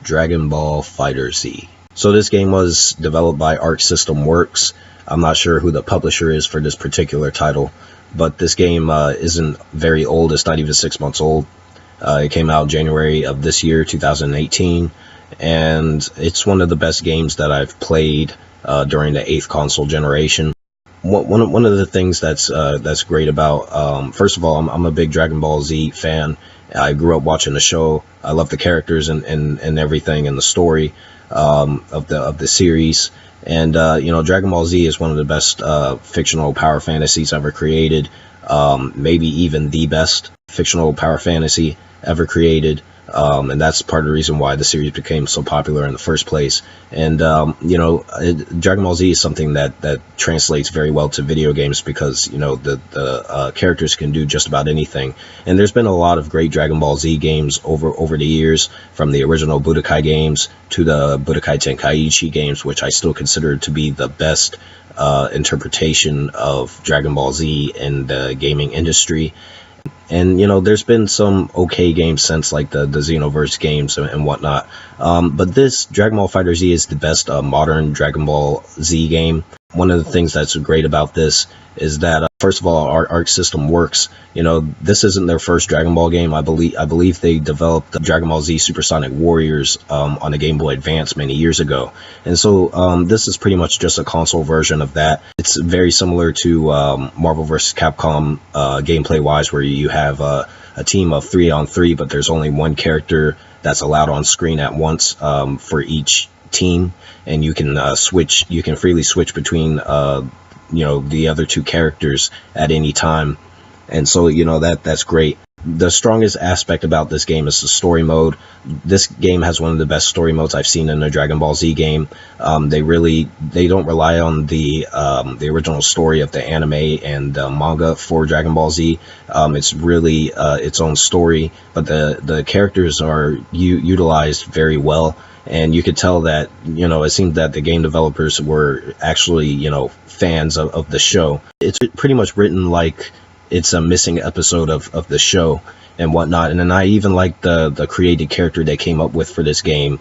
Dragon Ball FighterZ. So this game was developed by Arc System Works. I'm not sure who the publisher is for this particular title, but this game isn't very old. It's not even 6 months old. It came out January of this year, 2018, and it's one of the best games that I've played during the 8th console generation. One of the things that's great about, first of all, I'm a big Dragon Ball Z fan. I grew up watching the show. I love the characters and everything, and the story of the series. And Dragon Ball Z is one of the best fictional power fantasies ever created. Maybe even the best fictional power fantasy ever created. And that's part of the reason why the series became so popular in the first place. And Dragon Ball Z is something that translates very well to video games, because the characters can do just about anything. And there's been a lot of great Dragon Ball Z games over the years, from the original Budokai games to the Budokai Tenkaichi games, which I still consider to be the best interpretation of Dragon Ball Z in the gaming industry. And there's been some okay games since, like the Xenoverse games and whatnot, but this Dragon Ball FighterZ is the best modern Dragon Ball Z game. One of the things that's great about this is that first of all, Arc System Works, this isn't their first Dragon Ball game. I believe they developed the Dragon Ball Z Supersonic Warriors on the Game Boy Advance many years ago, and so this is pretty much just a console version of that. It's very similar to Marvel vs. Capcom gameplay wise, where you have a team of 3-on-3, but there's only one character that's allowed on screen at once for each team, and you can freely switch between the other two characters at any time. And so that's great. The strongest aspect about this game is the story mode. This game has one of the best story modes I've seen in a Dragon Ball Z game. They don't rely on the original story of the anime and manga for Dragon Ball Z. It's really its own story, but the characters are utilized very well. And you could tell that, it seemed that the game developers were actually, fans of the show. It's pretty much written like it's a missing episode of the show and whatnot. And then I even like the created character they came up with for this game,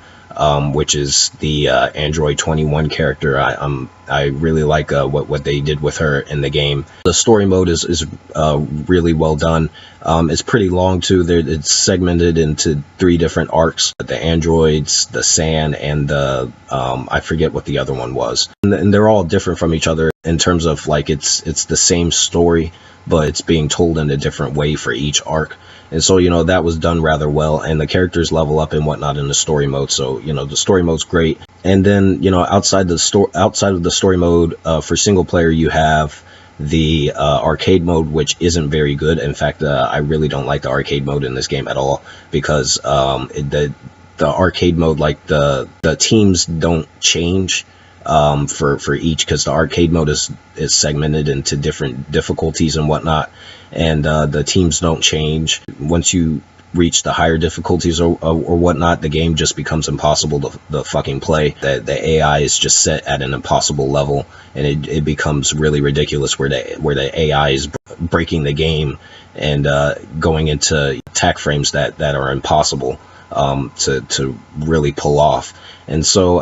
which is the Android 21 character. I really like what they did with her in the game. The story mode is really well done. It's pretty long too. It's segmented into 3 different arcs: the androids, the Sand, and the I forget what the other one was. And they're all different from each other in terms of, like, it's the same story, but it's being told in a different way for each arc. And so, that was done rather well, and the characters level up and whatnot in the story mode. So, the story mode's great. And then, outside of the story mode, for single player, you have the arcade mode, which isn't very good. In fact, I really don't like the arcade mode in this game at all, because the arcade mode, like the teams don't change for each, because the arcade mode is segmented into different difficulties and whatnot, and the teams don't change. Once you reach the higher difficulties or whatnot, the game just becomes impossible to fucking play. The AI is just set at an impossible level, and it becomes really ridiculous where the AI is breaking the game and going into attack frames that are impossible to really pull off. And so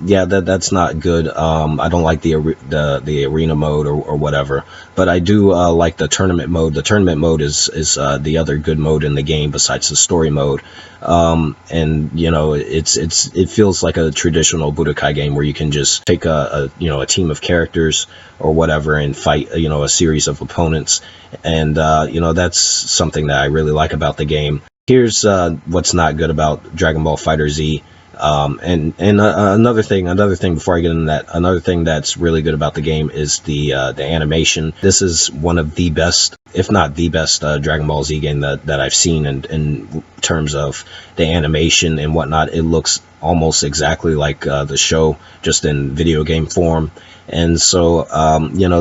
that's not good. I don't like the arena mode or whatever, but I do like the tournament mode. The tournament mode is the other good mode in the game besides the story mode. And it feels like a traditional Budokai game, where you can just take a team of characters or whatever and fight a series of opponents. And that's something that I really like about the game. Here's what's not good about Dragon Ball FighterZ. Another thing before I get into that, another thing that's really good about the game is the animation. This is one of the best, if not the best, Dragon Ball Z game that I've seen in terms of the animation and whatnot. It looks almost exactly like the show, just in video game form. And so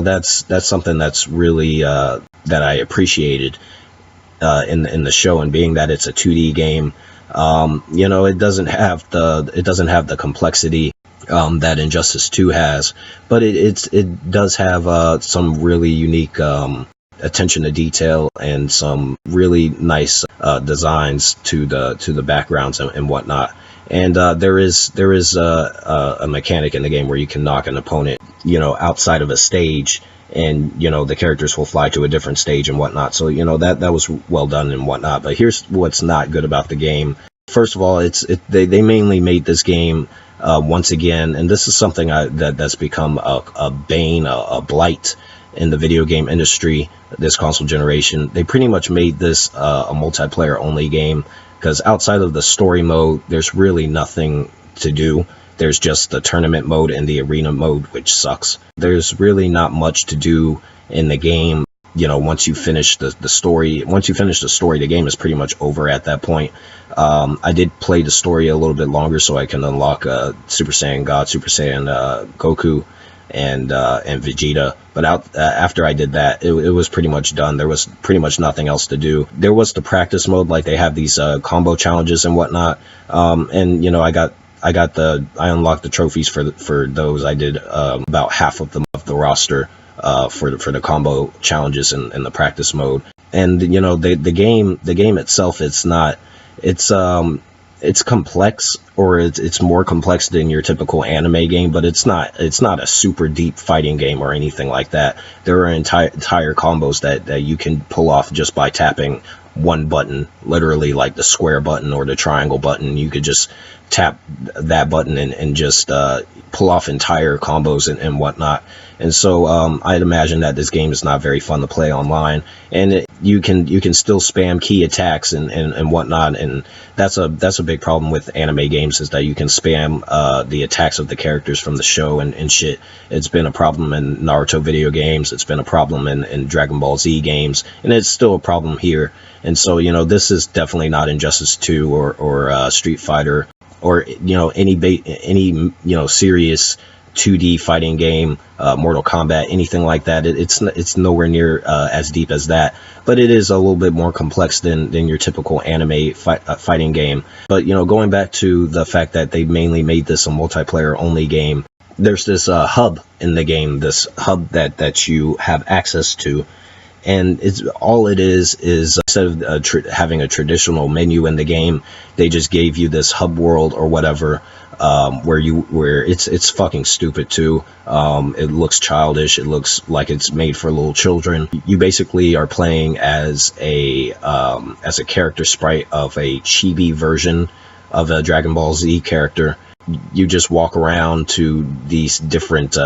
that's something that's really that I appreciated in the show, and being that it's a 2D game. It doesn't have the complexity that Injustice 2 has, but it does have some really unique attention to detail and some really nice designs to the backgrounds and whatnot. And there is a mechanic in the game where you can knock an opponent, outside of a stage, and the characters will fly to a different stage and whatnot. So that was well done and whatnot. But here's what's not good about the game. First of all, they mainly made this game once again, and this is something that's become a bane, a blight in the video game industry this console generation. They pretty much made this a multiplayer only game, because outside of the story mode, there's really nothing to do. There's just the tournament mode and the arena mode, which sucks. There's really not much to do in the game. Once you finish the story, the game is pretty much over at that point. I did play the story a little bit longer so I can unlock Super Saiyan God, Super Saiyan Goku, and Vegeta. But after I did that, it was pretty much done. There was pretty much nothing else to do. There was the practice mode, like they have these combo challenges and whatnot. And I unlocked the trophies for those. I did about half of the roster for the combo challenges and the practice mode. And the game itself, it's complex, or it's more complex than your typical anime game, but it's not a super deep fighting game or anything like that. There are entire combos that you can pull off just by tapping one button, literally like the square button or the triangle button. You could just tap that button and just pull off entire combos and whatnot. And so I'd imagine that this game is not very fun to play online, and you can still spam key attacks and whatnot. And that's a big problem with anime games, is that you can spam the attacks of the characters from the show and shit. It's been a problem in Naruto video games. It's been a problem in Dragon Ball Z games, and it's still a problem here. And so this is definitely not Injustice 2 or Street Fighter, or any serious 2D fighting game, Mortal Kombat, anything like that. It's nowhere near as deep as that, but it is a little bit more complex than your typical anime fighting game. But going back to the fact that they mainly made this a multiplayer only game, there's this hub in the game, this hub that you have access to. And all it is instead of having a traditional menu in the game, they just gave you this hub world or whatever, where it's fucking stupid too. It looks childish. It looks like it's made for little children. You basically are playing as a character sprite of a chibi version of a Dragon Ball Z character. You just walk around to these different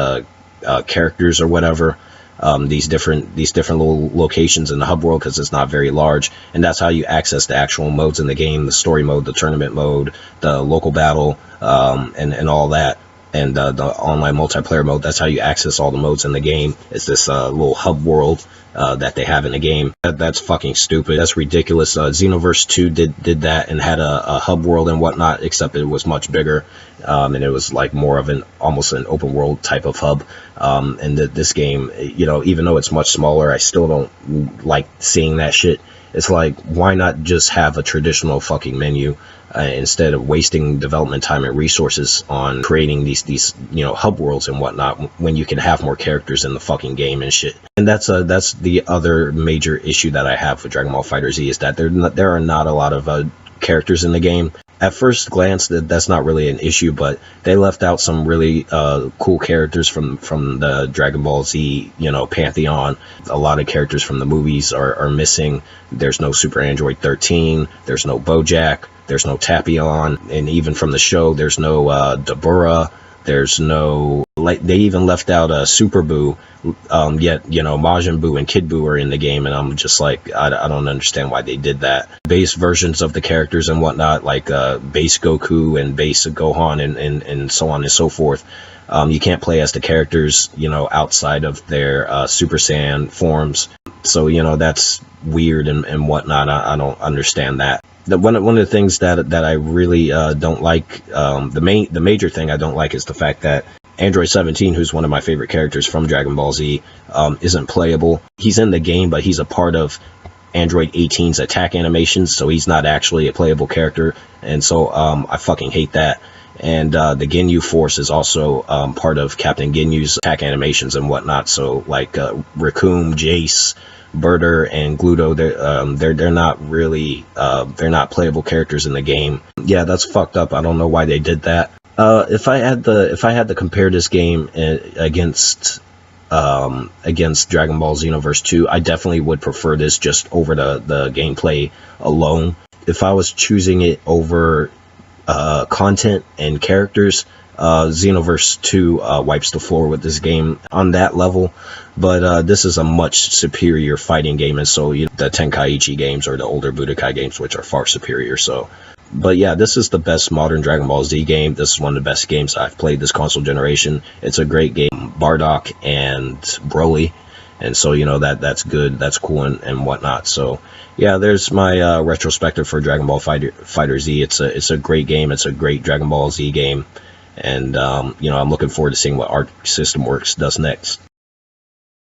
characters or whatever. These different little locations in the hub world, because it's not very large, and that's how you access the actual modes in the game: the story mode, the tournament mode, the local battle, and all that, and the online multiplayer mode. That's how you access all the modes in the game. It's this little hub world that they have in the game. That's fucking stupid. That's ridiculous. Xenoverse 2 did that and had a hub world and whatnot, except it was much bigger, and it was like more of almost an open world type of hub. And this game, even though it's much smaller, I still don't like seeing that shit. It's like, why not just have a traditional fucking menu instead of wasting development time and resources on creating these hub worlds and whatnot, when you can have more characters in the fucking game and shit. And that's the other major issue that I have with Dragon Ball FighterZ, is that there are not a lot of characters in the game. At first glance, that's not really an issue, but they left out some really cool characters from the Dragon Ball Z pantheon. A lot of characters from the movies are missing. There's no Super Android 13. There's no BoJack. There's no Tapion. And even from the show, there's no Dabura. There's no, they even left out Super Buu, yet Majin Buu and Kid Buu are in the game, and I'm just like, I don't understand why they did that. Base versions of the characters and whatnot, like base Goku and base Gohan and so on and so forth, you can't play as the characters outside of their Super Saiyan forms. So that's weird and whatnot. I don't understand that. One of the things that I really don't like, the major thing I don't like, is the fact that Android 17, who's one of my favorite characters from Dragon Ball Z, isn't playable. He's in the game, but he's a part of Android 18's attack animations, so he's not actually a playable character, and so I fucking hate that. And the Ginyu Force is also part of Captain Ginyu's attack animations and whatnot, so like Raccoon, Jace, Burter and Gluto, they're not really they're not playable characters in the game. Yeah, that's fucked up. I don't know why they did that. If I had to compare this game against Dragon Ball Xenoverse 2, I definitely would prefer this just over the gameplay alone. If I was choosing it over content and characters, Xenoverse 2 wipes the floor with this game on that level, but this is a much superior fighting game, and so the Tenkaichi games or the older Budokai games, which are far superior. So, but yeah, this is the best modern Dragon Ball Z game. This is one of the best games I've played this console generation. It's a great game. Bardock and Broly, and so that's good, that's cool, and whatnot. So yeah, there's my retrospective for Dragon Ball FighterZ. It's a great game. It's a great Dragon Ball Z game, and I'm looking forward to seeing what Arc System Works does next.